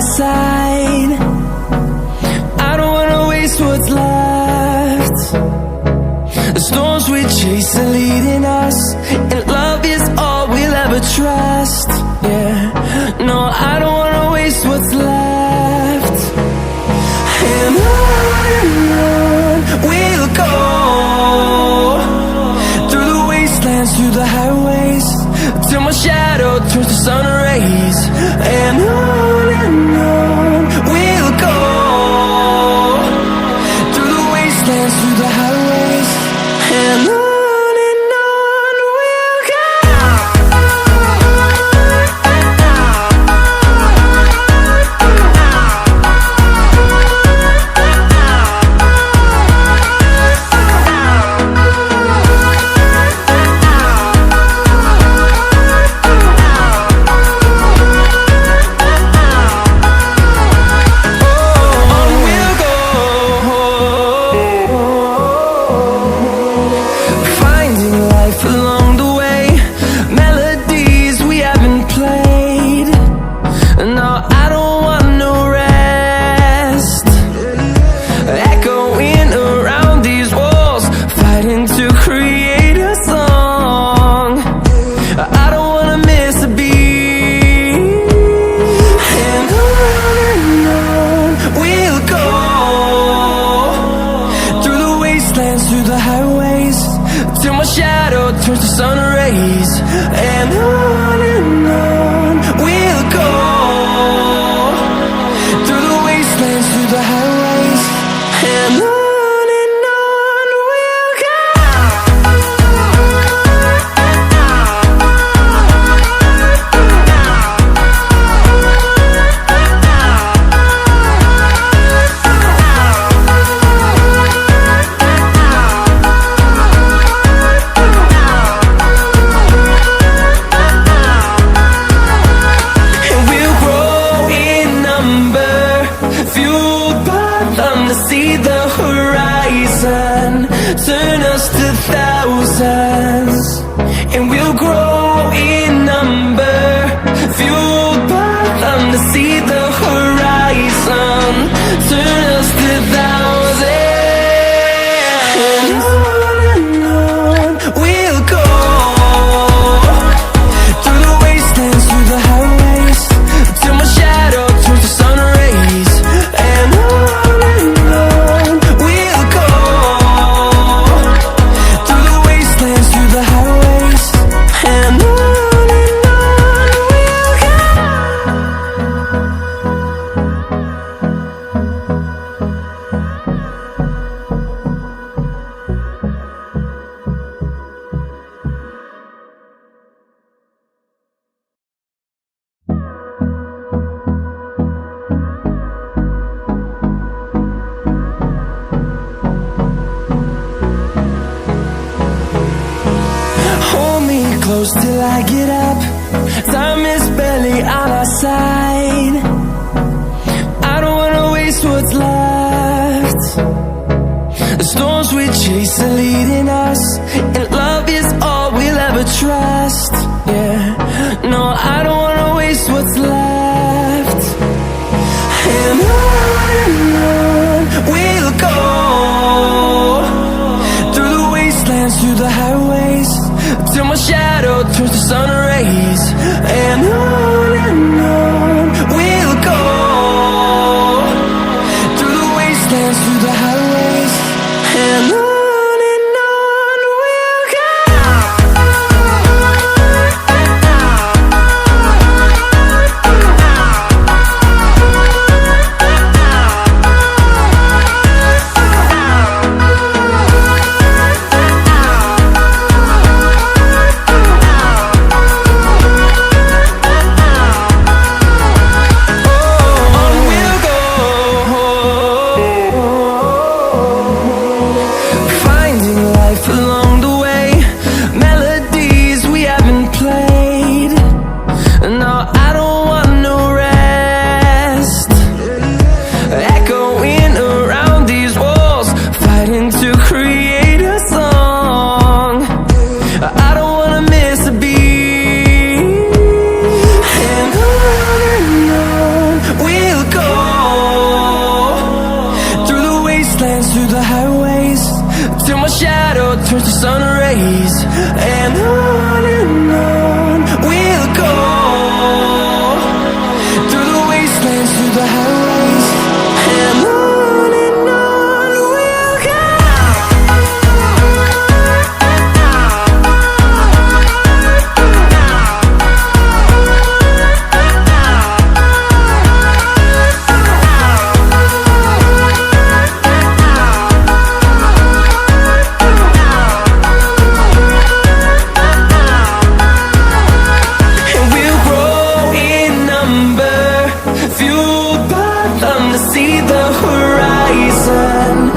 side. I don't wanna waste what's left. The storms we chase are leading us, and love is all we'll ever trust. Yeah, no, I don't wanna waste what's left. And on we'll go, through the wastelands, through the highways, till my shadow turns to sun rays. And on we'll go, through the wastelands, through the highways, and on we'll go. Through the highways, till my shadow turns to sun rays. And on we'll go, through the wastelands, through the highways, and on we'll go. See the horizon, turn us to thousands, and we'll grow in number, fueled by them. To see the horizon, turn us to thousands, and on we'll go, through the wastelands, through the highways, till my shadow turns to sun rays. And close till I get up, time is barely on our side. I don't wanna waste what's left. The storms we chase are leading us, and love is all we'll ever trust. Yeah, no, I don't wanna waste what's left. And on we'll go, through the wastelands, through the highways, till my shadow turns to sun rays. And on we'll go, through the wastelands, through the highways, and on we'll go. We'll the highways, till my shadow turns to sun rays. And on we'll go, through the wastelands, through the highways. And on we'll go. See the horizon.